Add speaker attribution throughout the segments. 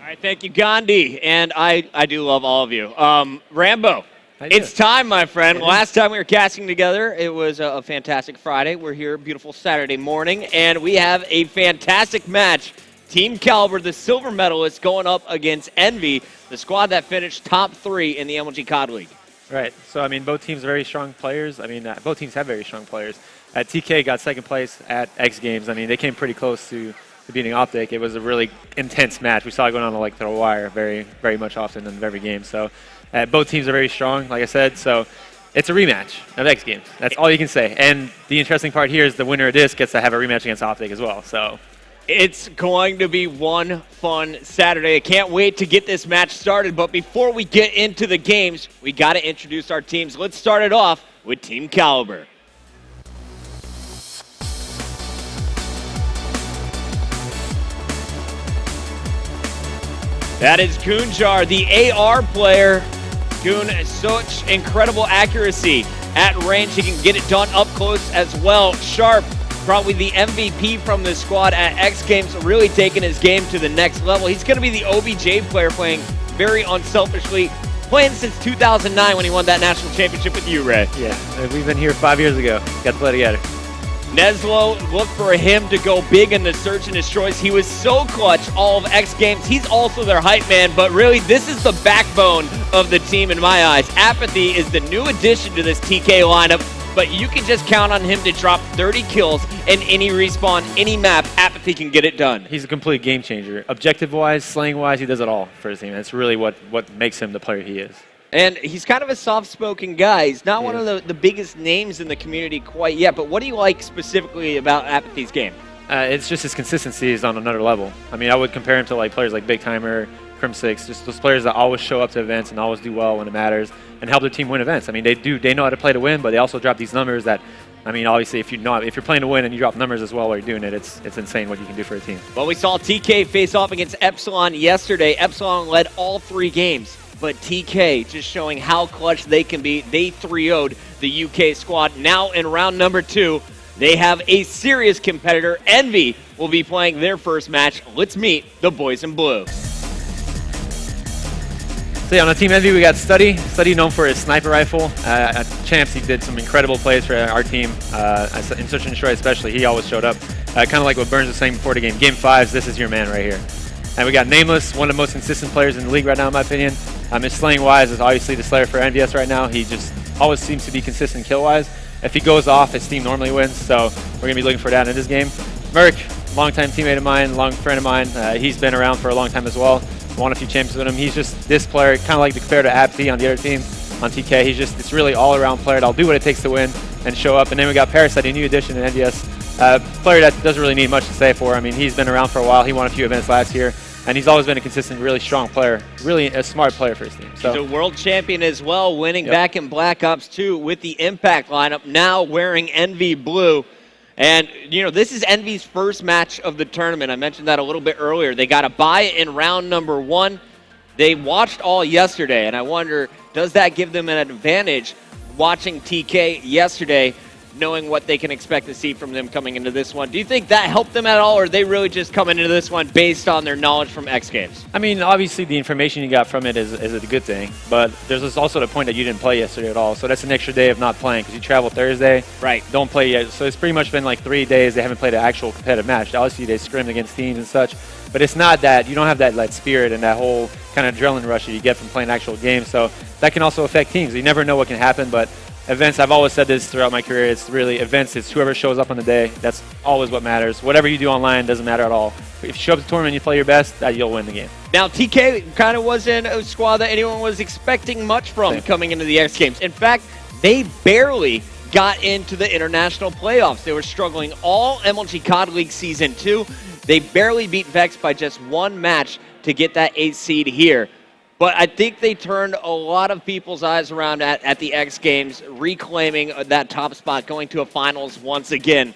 Speaker 1: right, thank you, Gandhi. And I do love all of you. Rambo, it's time, my friend. Last time we were casting together, it was a fantastic Friday. We're here, beautiful Saturday morning, and we have a fantastic match. Team Kaliber, the silver medalist, going up against EnVy, the squad that finished top 3 in the MLG COD League.
Speaker 2: Right. So, I mean, both teams are very strong players. I mean, both teams have very strong players. TK got second place at X Games. I mean, they came pretty close to beating Optic. It was a really intense match. We saw it going on like the wire very, very much often in every game. So, both teams are very strong, like I said. So, it's a rematch of X Games. That's all you can say. And the interesting part here is the winner of this gets to have a rematch against Optic as well. So,
Speaker 1: it's going to be one fun Saturday. I can't wait to get this match started. But before we get into the games, we got to introduce our teams. Let's start it off with Team Kaliber. That is Goonjar, the AR player. Goon, such incredible accuracy at range. He can get it done up close as well. Sharp, probably the MVP from this squad at X Games, really taking his game to the next level. He's going to be the OBJ player, playing very unselfishly, playing since 2009 when he won that national championship with you, Ray.
Speaker 2: Yeah, we've been here 5 years ago. Got to play together.
Speaker 1: Neslo, look for him to go big in the search and destroys. He was so clutch all of X Games. He's also their hype man, but really this is the backbone of the team in my eyes. Apathy is the new addition to this TK lineup, but you can just count on him to drop 30 kills in any respawn, any map. Apathy can get it done.
Speaker 2: He's a complete game changer. Objective-wise, slang-wise, he does it all for his team. That's really what makes him the player he is.
Speaker 1: And he's kind of a soft-spoken guy. He's not one of the biggest names in the community quite yet, but what do you like specifically about Apathy's game?
Speaker 2: It's just his consistency is on another level. I mean, I would compare him to like players like Big Timer, Crim6, just those players that always show up to events and always do well when it matters and help their team win events. I mean, they know how to play to win, but they also drop these numbers that, I mean, obviously, if you're playing to win and you drop numbers as well while you're doing it, it's insane what you can do for a team.
Speaker 1: Well, we saw TK face off against Epsilon yesterday. Epsilon led all 3 games. But TK just showing how clutch they can be. They 3-0'd the UK squad. Now in round number 2, they have a serious competitor. EnVy will be playing their first match. Let's meet the boys in blue.
Speaker 2: So yeah, on the team EnVy, we got Study. Study known for his sniper rifle. At Champs, he did some incredible plays for our team. In Search and Destroy especially, he always showed up. Kind of like what Burns was saying before the game. Game 5s, this is your man right here. And we got Nameless, one of the most consistent players in the league right now, in my opinion. His slaying-wise is obviously the Slayer for NVS right now. He just always seems to be consistent kill-wise. If he goes off, his team normally wins, so we're going to be looking for that in this game. Merc, longtime teammate of mine, long friend of mine. He's been around for a long time as well. Won a few championships with him. He's just this player, kind of like the compare to Apathy on the other team, on TK. He's just this really all-around player that'll do what it takes to win and show up. And then we got Parasite, a new addition in NVS. Player that doesn't really need much to say for. I mean, he's been around for a while. He won a few events last year. And he's always been a consistent, really strong player, really a smart player for his team. So.
Speaker 1: He's a world champion as well, winning back in Black Ops 2 with the Impact lineup, now wearing EnVy blue. And, you know, this is EnVy's first match of the tournament. I mentioned that a little bit earlier. They got a bye in round number 1. They watched all yesterday, and I wonder, does that give them an advantage watching TK yesterday, knowing what they can expect to see from them coming into this one? Do you think that helped them at all, or are they really just coming into this one based on their knowledge from X Games?
Speaker 2: I mean, obviously the information you got from it is a good thing, but there's also the point that you didn't play yesterday at all, so that's an extra day of not playing because you travel Thursday,
Speaker 1: right?
Speaker 2: Don't play yet, so it's pretty much been like 3 days they haven't played an actual competitive match. Obviously they scrimmed against teams and such, but it's not that, you don't have that like spirit and that whole kind of adrenaline rush that you get from playing actual games, so that can also affect teams. You never know what can happen, but events, I've always said this throughout my career, it's really events, it's whoever shows up on the day. That's always what matters. Whatever you do online doesn't matter at all. If you show up to the tournament and you play your best, you'll win the game.
Speaker 1: Now, TK kind of wasn't a squad that anyone was expecting much from coming into the X Games. In fact, they barely got into the international playoffs. They were struggling all MLG COD League Season 2. They barely beat Vex by just 1 match to get that 8th seed here. But I think they turned a lot of people's eyes around at the X Games, reclaiming that top spot, going to a finals once again.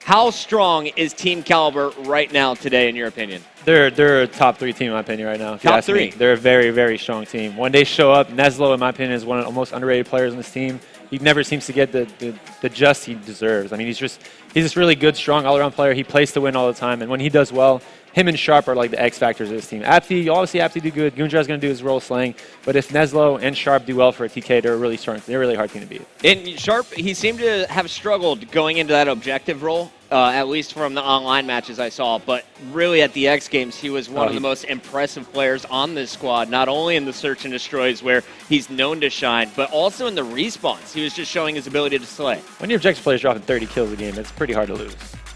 Speaker 1: How strong is Team Kaliber right now today, in your opinion?
Speaker 2: They're a top 3 team, in my opinion, right now.
Speaker 1: Top 3?
Speaker 2: They're a very, very strong team. When they show up, Neslo, in my opinion, is one of the most underrated players on this team. He never seems to get the just he deserves. I mean, he's just really good, strong, all-around player. He plays to win all the time, and when he does well, him and Sharp are like the X factors of this team. Apti, you always see Apti do good. Gunjar's going to do his role slaying. But if Neslo and Sharp do well for a TK, they're really strong. They're a really hard team to beat.
Speaker 1: And Sharp, he seemed to have struggled going into that objective role, at least from the online matches I saw. But really at the X Games, he was one of the most impressive players on this squad, not only in the search and destroys where he's known to shine, but also in the respawns. He was just showing his ability to slay.
Speaker 2: When your objective player's dropping 30 kills a game, it's pretty hard to lose.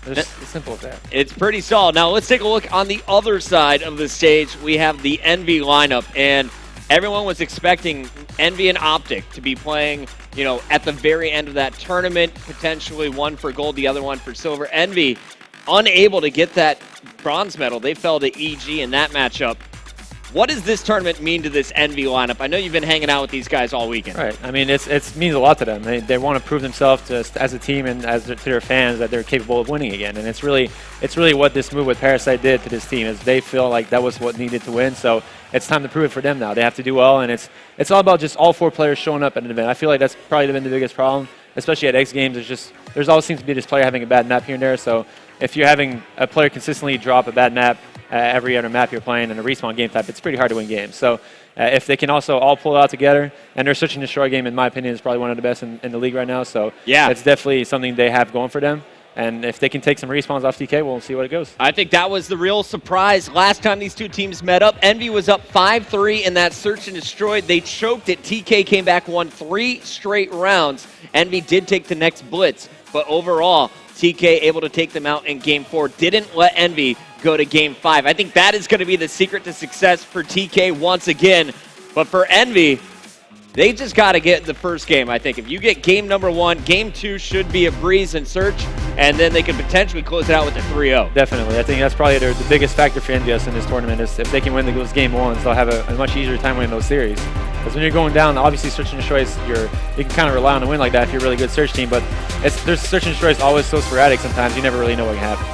Speaker 2: It's as simple as that.
Speaker 1: It's pretty solid. Now let's take a look on the other side of the stage. We have the EnVy lineup, and everyone was expecting EnVy and Optic to be playing, you know, at the very end of that tournament, potentially one for gold, the other one for silver. EnVy unable to get that bronze medal. They fell to EG in that matchup. What does this tournament mean to this EnVy lineup? I know you've been hanging out with these guys all weekend.
Speaker 2: Right. I mean, it means a lot to them. They want to prove themselves as a team and to their fans that they're capable of winning again. And it's really what this move with Parasite did to this team is they feel like that was what needed to win. So it's time to prove it for them now. They have to do well, and it's all about just all 4 players showing up at an event. I feel like that's probably been the biggest problem, especially at X Games. There's always seems to be this player having a bad map here and there. So if you're having a player consistently drop a bad map every other map you're playing in a respawn game type, it's pretty hard to win games. So if they can also all pull it out together, and their search and destroy game, in my opinion, is probably one of the best in the league right now. So yeah, it's definitely something they have going for them. And if they can take some respawns off TK, we'll see what it goes.
Speaker 1: I think that was the real surprise. Last time these two teams met up, EnVy was up 5-3 in that search and destroy. They choked it. TK came back, won 3 straight rounds. EnVy did take the next blitz, but overall, TK able to take them out in Game 4. Didn't let EnVy go to Game 5. I think that is going to be the secret to success for TK once again. But for EnVy, they just got to get the first game, I think. If you get game number 1, game 2 should be a breeze in search, and then they could potentially close it out with a 3-0.
Speaker 2: Definitely. I think that's probably the biggest factor for EnVy in this tournament is if they can win those game 1s, they'll have a much easier time winning those series. Because when you're going down, obviously search and destroys, you can kind of rely on a win like that if you're a really good search team, but there's search and destroy is always so sporadic sometimes, you never really know what can happen.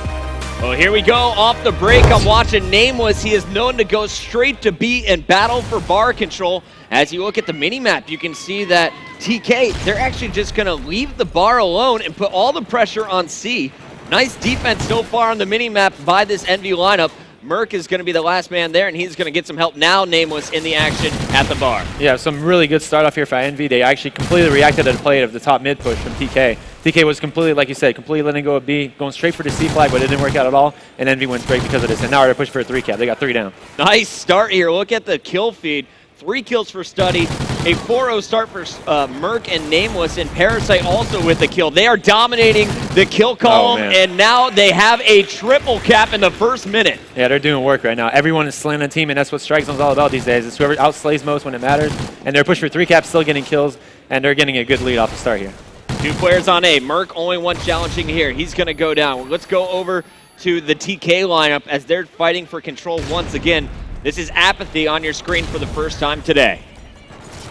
Speaker 1: Well, here we go. Off the break, I'm watching Nameless. He is known to go straight to B and battle for bar control. As you look at the mini-map, you can see that TK, they're actually just going to leave the bar alone and put all the pressure on C. Nice defense so far on the mini-map by this EnVy lineup. Merc is going to be the last man there, and he's going to get some help now. Nameless in the action at the bar.
Speaker 2: Yeah, some really good start off here for EnVy. They actually completely reacted to the play of the top mid push from TK. TK was completely, like you said, completely letting go of B, going straight for the C flag, but it didn't work out at all, and EnVy went straight because of this. And now they're pushing for a 3-cap. They got 3 down.
Speaker 1: Nice start here. Look at the kill feed. 3 kills for Study, a 4-0 start for Merc and Nameless, and Parasite also with the kill. They are dominating the kill column, and now they have a triple cap in the first minute.
Speaker 2: Yeah, they're doing work right now. Everyone is slaying the team, and that's what Strike Zone's all about these days. It's whoever outslays most when it matters, and they're pushing for 3 caps, still getting kills, and they're getting a good lead off the start here.
Speaker 1: 2 players on A. Merc only one challenging here. He's going to go down. Let's go over to the TK lineup as they're fighting for control once again. This is Apathy on your screen for the first time today.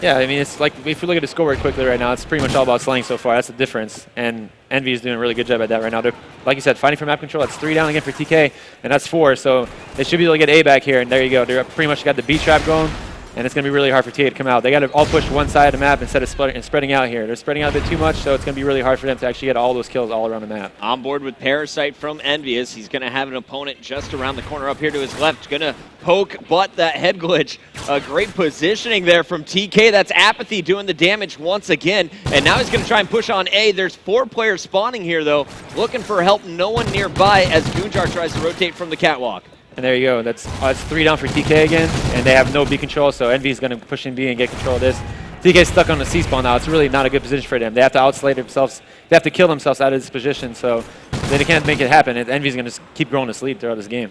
Speaker 2: Yeah, I mean, it's like, if you look at the scoreboard quickly right now, it's pretty much all about slaying so far. That's the difference, and EnVy is doing a really good job at that right now. They're, like you said, fighting for map control. That's 3 down again for TK, and that's 4, so they should be able to get A back here, and there you go. They're pretty much got the B trap going, and it's going to be really hard for TK to come out. They got to all push one side of the map instead of spreading out here. They're spreading out a bit too much, so it's going to be really hard for them to actually get all those kills all around the map.
Speaker 1: On board with Parasite from EnVyUs. He's going to have an opponent just around the corner up here to his left. Going to poke, but that head glitch. A great positioning there from TK. That's Apathy doing the damage once again. And now he's going to try and push on A. There's 4 players spawning here, though. Looking for help. No one nearby as Gunjar tries to rotate from the catwalk.
Speaker 2: And there you go. That's 3 down for TK again, and they have no B control, so EnVy is going to push in B and get control of this. TK's stuck on the C spawn now. It's really not a good position for them. They have to outslay themselves. They have to kill themselves out of this position, so they can't make it happen. EnVy's going to keep growing this lead throughout this game.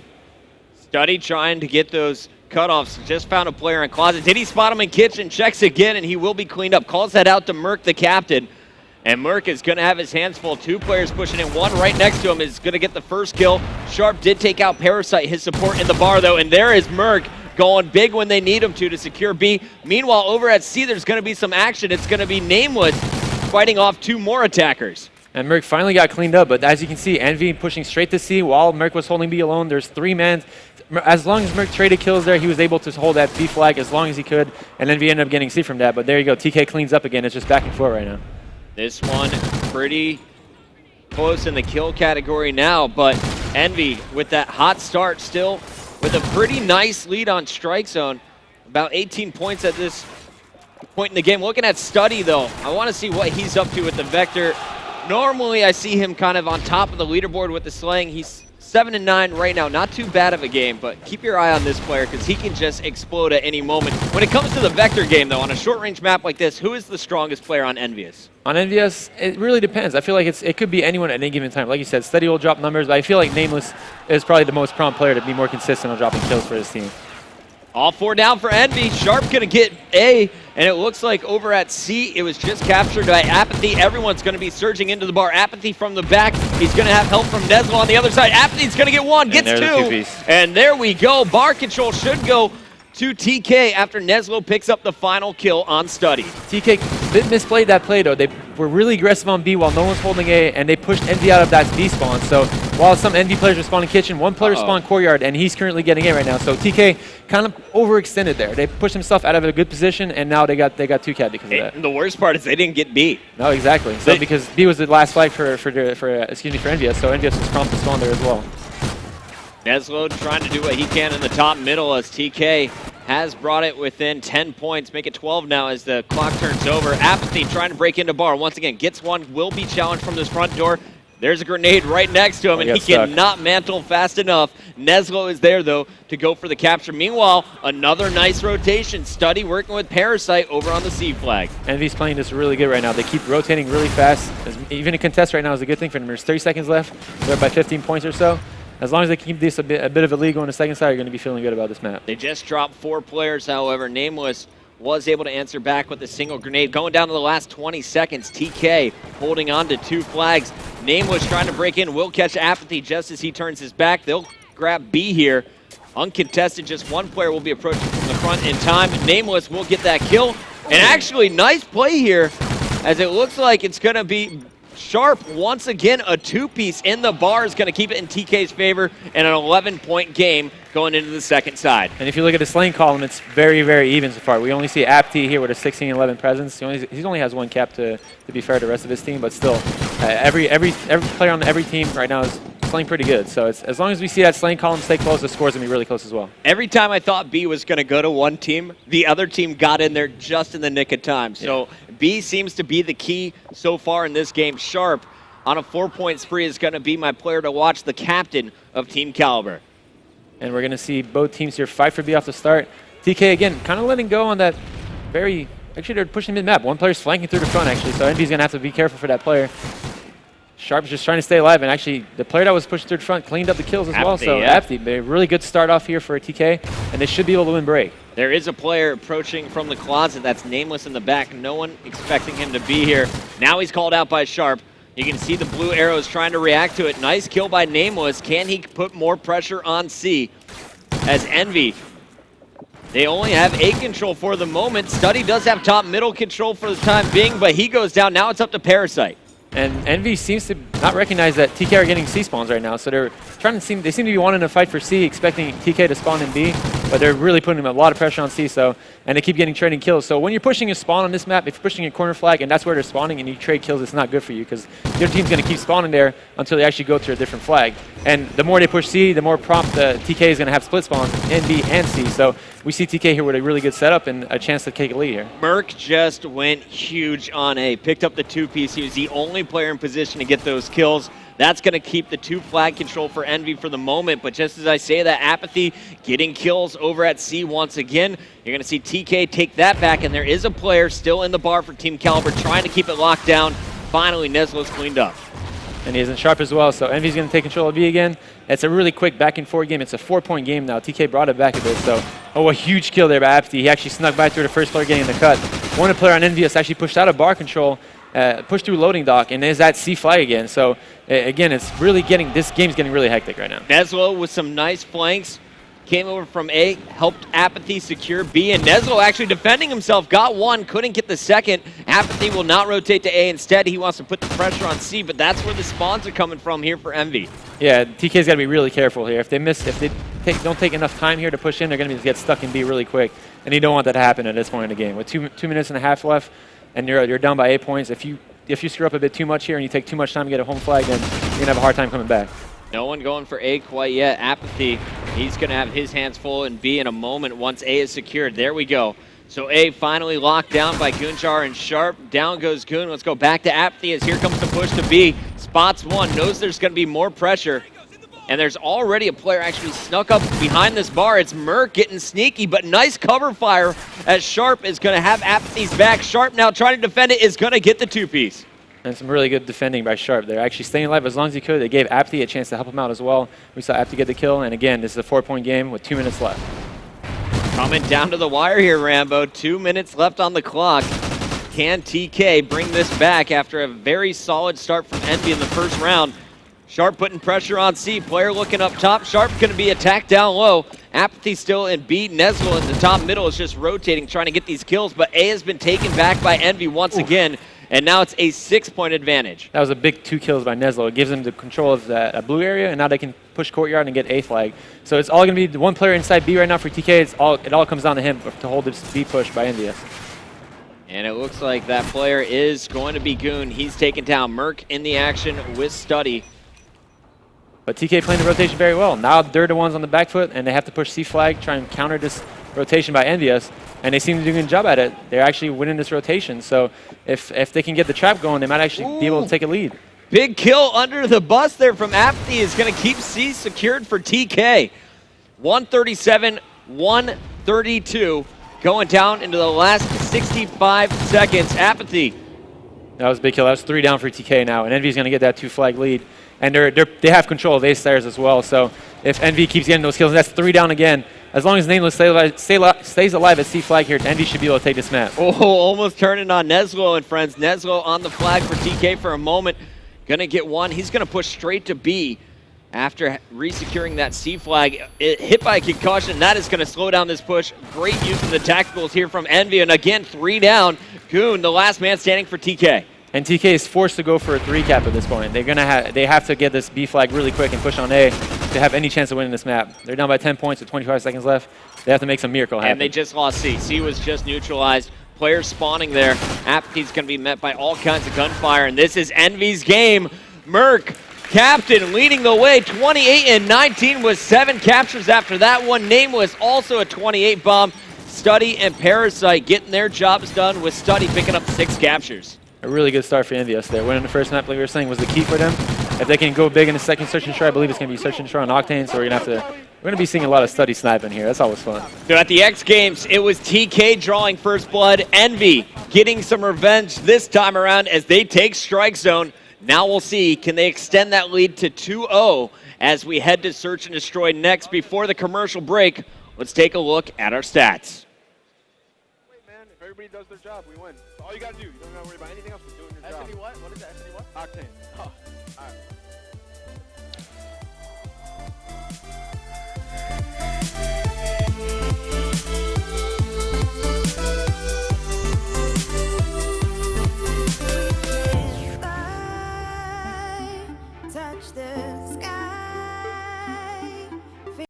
Speaker 1: Study trying to get those cutoffs. Just found a player in closet. Did he spot him in kitchen? Checks again, and he will be cleaned up. Calls that out to Merc, the captain. And Merc is going to have his hands full. 2 players pushing in. 1 right next to him is going to get the first kill. Sharp did take out Parasite, his support in the bar, though. And there is Merc going big when they need him to secure B. Meanwhile, over at C, there's going to be some action. It's going to be Nameless fighting off 2 more attackers.
Speaker 2: And Merc finally got cleaned up, but as you can see, EnVy pushing straight to C while Merc was holding B alone. There's 3 men. As long as Merc traded kills there, he was able to hold that B flag as long as he could, and EnVy ended up getting C from that. But there you go. TK cleans up again. It's just back and forth right now.
Speaker 1: This one pretty close in the kill category now, but EnVy with that hot start still with a pretty nice lead on strike zone. About 18 points at this point in the game. Looking at Study, though, I want to see what he's up to with the Vector. Normally, I see him kind of on top of the leaderboard with the slaying. He's 7-9 right now. Not too bad of a game, but keep your eye on this player because he can just explode at any moment. When it comes to the Vector game, though, on a short-range map like this, who is the strongest player on EnVy's?
Speaker 2: On EnVy, it really depends. I feel like it could be anyone at any given time. Like you said, Study will drop numbers, but I feel like Nameless is probably the most prompt player to be more consistent on dropping kills for his team.
Speaker 1: All 4 down for EnVy. Sharp going to get A, and it looks like over at C, it was just captured by Apathy. Everyone's going to be surging into the bar. Apathy from the back. He's going to have help from Neslo on the other side. Apathy's going to get 1, gets 2. And there we go. Bar control should go to TK after Neslo picks up the final kill on Study.
Speaker 2: TK misplayed that play, though. They were really aggressive on B while no one's holding A, and they pushed EnVy out of that B spawn. So while some EnVy players are spawning kitchen, one player spawned courtyard, and he's currently getting A right now. So TK kind of overextended there. They pushed himself out of a good position, and now they got 2-cat because of that.
Speaker 1: And the worst part is they didn't get B.
Speaker 2: No, exactly. So because B was the last flag for EnVy, so EnVy was prompt to spawn there as well.
Speaker 1: Neslo trying to do what he can in the top middle as TK has brought it within 10 points. Make it 12 now as the clock turns over. Apathy trying to break into bar. Once again, gets 1, will be challenged from this front door. There's a grenade right next to him, and he cannot mantle fast enough. Neslo is there, though, to go for the capture. Meanwhile, another nice rotation. Study working with Parasite over on the C flag.
Speaker 2: EnVy's playing this really good right now. They keep rotating really fast. Even a contest right now is a good thing for them. There's 30 seconds left. They're up by 15 points or so. As long as they keep this a bit of a lead on the second side, you're going to be feeling good about this map.
Speaker 1: They just dropped 4 players, however. Nameless was able to answer back with a single grenade. Going down to the last 20 seconds, TK holding on to 2 flags. Nameless trying to break in, will catch Apathy just as he turns his back. They'll grab B here. Uncontested, just 1 player will be approaching from the front in time. Nameless will get that kill. And actually, nice play here, as it looks like it's going to be Sharp, once again, a 2-piece in the bar is going to keep it in TK's favor, and an 11-point game going into the second side.
Speaker 2: And if you look at the slaying column, it's very, very even so far. We only see Apti here with a 16-11 presence. He only has 1 cap to be fair to the rest of his team, but still, every player on every team right now is slaying pretty good. So as long as we see that slaying column stay close, the score's going to be really close as well.
Speaker 1: Every time I thought B was going to go to one team, the other team got in there just in the nick of time. So B seems to be the key so far in this game. Sharp on a 4-point spree is going to be my player to watch, the captain of Team Kaliber.
Speaker 2: And we're going to see both teams here fight for B off the start. TK, again, kind of letting go on that very... Actually, they're pushing mid-map. One player's flanking through the front, actually, so EnVy's going to have to be careful for that player. Sharp's just trying to stay alive, and actually, the player that was pushing through the front cleaned up the kills as well. So, Apti, a really good start off here for TK, and they should be able to win break.
Speaker 1: There is a player approaching from the closet that's nameless in the back. No one expecting him to be here. Now he's called out by Sharp. You can see the blue arrows trying to react to it. Nice kill by Nameless. Can he put more pressure on C? As EnVy, they only have A control for the moment. Study does have top middle control for the time being, but he goes down. Now it's up to Parasite.
Speaker 2: And EnVy seems to not recognize that TK are getting C spawns right now, so they seem to be wanting to fight for C, expecting TK to spawn in B, but they're really putting a lot of pressure on C, and they keep getting trading kills. So when you're pushing a spawn on this map, if you're pushing a corner flag and that's where they're spawning and you trade kills, it's not good for you because your team's going to keep spawning there until they actually go to a different flag. And the more they push C, the more prompt the TK is going to have split spawns in B and C. So we see TK here with a really good setup and a chance to take a lead here.
Speaker 1: Merc just went huge on A, picked up the 2-piece. He was the only player in position to get those kills. That's going to keep the 2 flag control for EnVy for the moment. But just as I say that, Apathy getting kills over at C once again. You're going to see TK take that back, and there is a player still in the bar for Team Kaliber trying to keep it locked down. Finally, Neslo's cleaned up.
Speaker 2: And he isn't Sharp as well, so EnVy's going to take control of B again. It's a really quick back-and-forth game. It's a 4-point game now. TK brought it back a bit, so... Oh, a huge kill there by Apti. He actually snuck by through the first player getting the cut. One player on EnVy actually pushed out of bar control, pushed through loading dock, and is at C flag again. So, again, it's really getting... This game's getting really hectic right now.
Speaker 1: Neslo with some nice flanks. Came over from A, helped Apathy secure B, and Neslo actually defending himself, got 1, couldn't get the second. Apathy will not rotate to A. Instead, he wants to put the pressure on C, but that's where the spawns are coming from here for EnVy. Yeah,
Speaker 2: TK's got to be really careful here. If they don't take enough time here to push in, they're going to get stuck in B really quick, and you don't want that to happen at this point in the game. With 2 minutes and a half left, and you're down by 8 points, if you screw up a bit too much here and you take too much time to get a home flag, then you're going to have a hard time coming back.
Speaker 1: No one going for A quite yet. Apathy, he's going to have his hands full in B in a moment once A is secured. There we go. So A finally locked down by Goonjar and Sharp. Down goes Goon. Let's go back to Apathy as here comes the push to B. Spots one, knows there's going to be more pressure. And there's already a player actually snuck up behind this bar. It's Merc getting sneaky, but nice cover fire as Sharp is going to have Apathy's back. Sharp now trying to defend it is going to get the two-piece.
Speaker 2: And some really good defending by Sharp. They're actually staying alive as long as he could. They gave Apathy a chance to help him out as well. We saw Apathy get the kill, and again, this is a 4-point game with 2 minutes left.
Speaker 1: Coming down to the wire here, Rambo. 2 minutes left on the clock. Can TK bring this back after a very solid start from EnVy in the first round? Sharp putting pressure on C. Player looking up top. Sharp going to be attacked down low. Apathy still in B. Nezlo in the top middle is just rotating, trying to get these kills, but A has been taken back by EnVy once again. And now it's a 6-point advantage. That
Speaker 2: was a big 2 kills by Nezlo. It gives them the control of that blue area, and now they can push courtyard and get A flag. So it's all going to be the one player inside B right now for TK. It all comes down to him to hold this B push by EnVy.
Speaker 1: And it looks like that player is going to be Goon. He's taken down. Merc in the action with Study.
Speaker 2: But TK playing the rotation very well. Now they're the ones on the back foot, and they have to push C flag, try and counter this rotation by EnVy. And they seem to do a good job at it. They're actually winning this rotation. So if they can get the trap going, they might actually be able to take a lead.
Speaker 1: Big kill under the bus there from Apathy is going to keep C secured for TK. 137, 132, going down into the last 65 seconds. Apathy.
Speaker 2: That was a big kill. That was 3 down for TK now. And EnVy's going to get that 2-flag lead. And they have control of A-Stars as well. So if EnVy keeps getting those kills, that's 3 down again. As long as Nameless stays alive at C-flag here, EnVy should be able to take this map.
Speaker 1: Oh, almost turning on Nezlo and friends. Nezlo on the flag for TK for a moment. Gonna get one. He's gonna push straight to B after resecuring that C flag. Hit by a concussion. That is gonna slow down this push. Great use of the tacticals here from EnVy. And again, 3 down. Goon, the last man standing for TK.
Speaker 2: And TK is forced to go for a 3-cap at this point. They have to get this B flag really quick and push on A to have any chance of winning this map. They're down by 10 points with 25 seconds left. They have to make some miracle happen.
Speaker 1: And they just lost C. C was just neutralized. Players spawning there. Apathy's going to be met by all kinds of gunfire, and this is EnVy's game. Merc, captain, leading the way. 28 and 19 with 7 captures after that one. Nameless also a 28 bomb. Study and Parasite getting their jobs done with Study picking up 6 captures.
Speaker 2: A really good start for EnVy there. Winning the first map, like we were saying, was the key for them. If they can go big in the second search and destroy, I believe it's going to be search and destroy on Octane, so we're going to be seeing a lot of Study sniping here. That's always fun.
Speaker 1: So at the X Games, it was TK drawing first blood. EnVy getting some revenge this time around as they take Strike Zone. Now we'll see, can they extend that lead to 2-0 as we head to search and destroy next. Before the commercial break, let's take a look at our stats.
Speaker 3: Wait, man, if everybody does their job, we win. That's all you got to do. You don't got to worry about anything else but doing your job.
Speaker 4: SND what? What is that? SND what?
Speaker 3: Octane.
Speaker 4: Oh, all right.